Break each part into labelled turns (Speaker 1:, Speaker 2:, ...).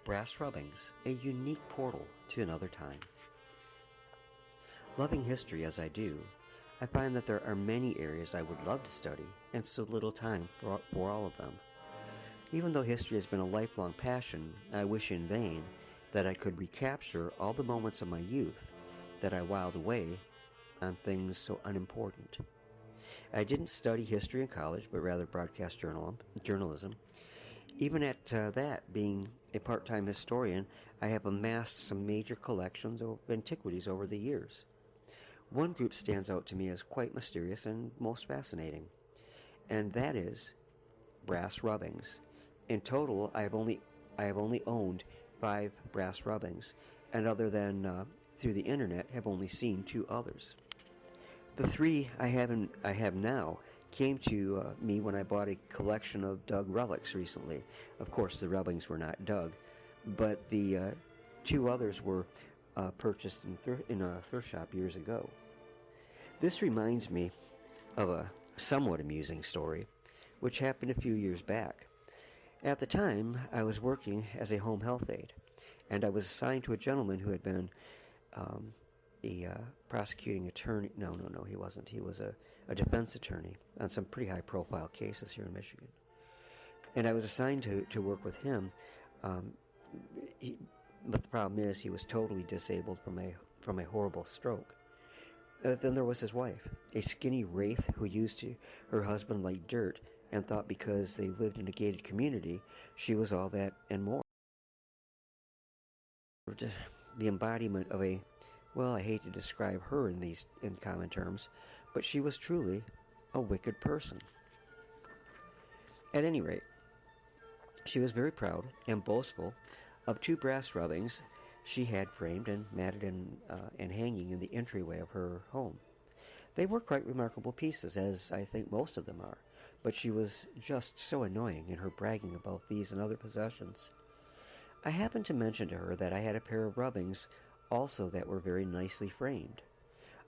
Speaker 1: Brass rubbings, a unique portal to another time. Loving history as I do, I find that there are many areas I would love to study and so little time for all of them. Even though history has been a lifelong passion, I wish in vain that I could recapture all the moments of my youth that I whiled away on things so unimportant. I didn't study history in college, but rather broadcast journalism. Even at that, being a part-time historian, I have amassed some major collections of antiquities over the years. One group stands out to me as quite mysterious and most fascinating, and that is brass rubbings. In total, I have only owned 5 brass rubbings, and other than through the internet, have only seen 2 others. The three I have now came to me when I bought a collection of dug relics recently. Of course, the rubbings were not dug, but the 2 others were purchased in a thrift shop years ago. This reminds me of a somewhat amusing story, which happened a few years back. At the time, I was working as a home health aide, and I was assigned to a gentleman who had been um, a prosecuting attorney. No, no, no, he wasn't. He was a defense attorney on some pretty high profile cases here in Michigan. And I was assigned to work with him. Um, he, but the problem is he was totally disabled from a horrible stroke. Then there was his wife, a skinny wraith who used her husband like dirt and thought because they lived in a gated community, she was all that and more. The embodiment of a, well, I hate to describe her in common terms, but she was truly a wicked person. At any rate, she was very proud and boastful of 2 brass rubbings she had framed and matted and hanging in the entryway of her home. They were quite remarkable pieces, as I think most of them are, but she was just so annoying in her bragging about these and other possessions. I happened to mention to her that I had a pair of rubbings also that were very nicely framed.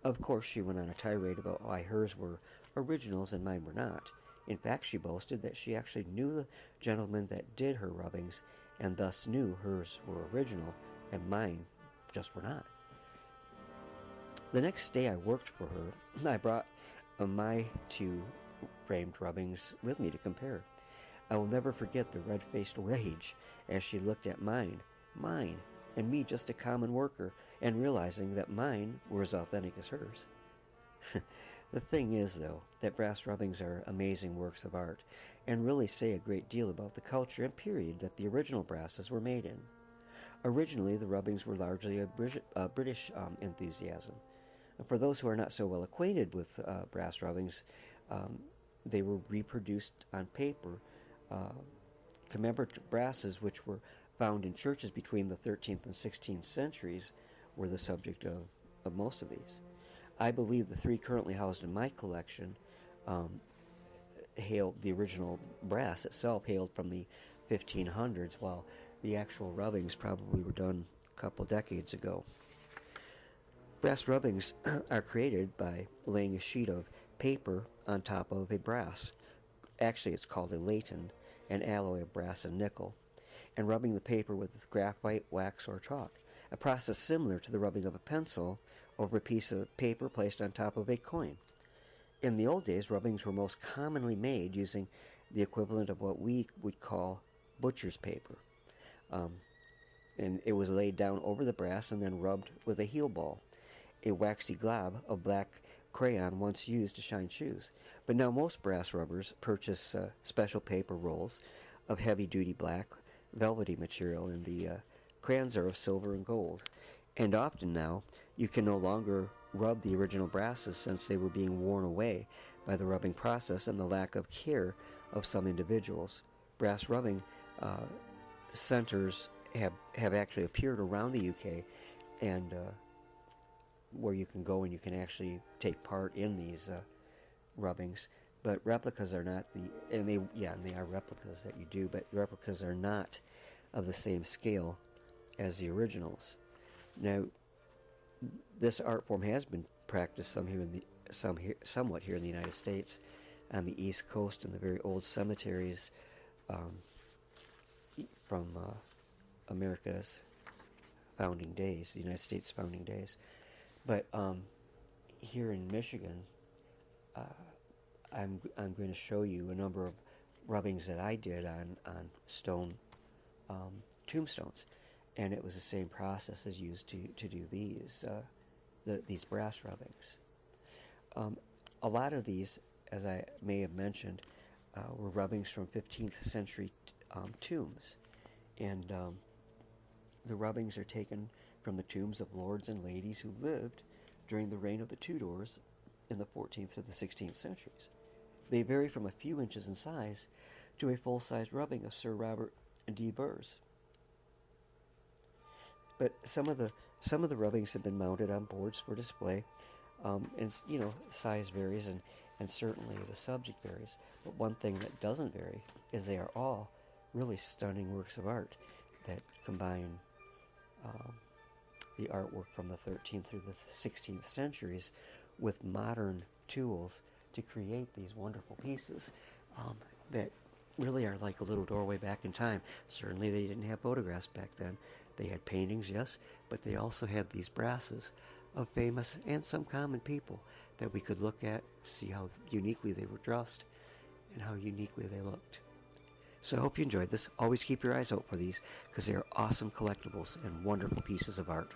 Speaker 1: Of course, she went on a tirade about why hers were originals and mine were not. In fact, she boasted that she actually knew the gentleman that did her rubbings and thus knew hers were original and mine just were not. The next day I worked for her, I brought my 2 framed rubbings with me to compare. I will never forget the red-faced rage as she looked at mine, and me just a common worker, and realizing that mine were as authentic as hers. The thing is, though, that brass rubbings are amazing works of art, and really say a great deal about the culture and period that the original brasses were made in. Originally, the rubbings were largely a British enthusiasm. For those who are not so well acquainted with brass rubbings, they were reproduced on paper. Commemorative brasses, which were found in churches between the 13th and 16th centuries, were the subject of most of these. I believe the 3 currently housed in my collection the original brass itself hailed from the 1500s, while the actual rubbings probably were done a couple decades ago. Brass rubbings are created by laying a sheet of paper on top of a brass. Actually, it's called a laton, an alloy of brass and nickel, and rubbing the paper with graphite, wax, or chalk, a process similar to the rubbing of a pencil over a piece of paper placed on top of a coin. In the old days, rubbings were most commonly made using the equivalent of what we would call butcher's paper. And it was laid down over the brass and then rubbed with a heel ball, a waxy glob of black crayon once used to shine shoes. But now most brass rubbers purchase special paper rolls of heavy-duty black, velvety material, and the crayons are of silver and gold. And often now, you can no longer rub the original brasses since they were being worn away by the rubbing process and the lack of care of some individuals. Brass rubbing centers have actually appeared around the UK, and where you can go and you can actually take part in these rubbings. But replicas are not and they are replicas that you do, but replicas are not of the same scale as the originals. Now, this art form has been practiced somewhat here in the United States, on the East Coast, in the very old cemeteries from America's founding days, the United States founding days. But here in Michigan, I'm going to show you a number of rubbings that I did on stone tombstones, and it was the same process as used to do these brass rubbings. A lot of these, as I may have mentioned, were rubbings from 15th century tombs, and the rubbings are taken from the tombs of lords and ladies who lived during the reign of the Tudors in the 14th to the 16th centuries. They vary from a few inches in size to a full-size rubbing of Sir Robert de Burgh's. But some of the rubbings have been mounted on boards for display, and size varies, and certainly the subject varies. But one thing that doesn't vary is they are all really stunning works of art that combine the artwork from the 13th through the 16th centuries with modern tools to create these wonderful pieces that really are like a little doorway back in time. Certainly they didn't have photographs back then. They had paintings, yes, but they also had these brasses of famous and some common people that we could look at, see how uniquely they were dressed, and how uniquely they looked. So I hope you enjoyed this. Always keep your eyes out for these, because they are awesome collectibles and wonderful pieces of art.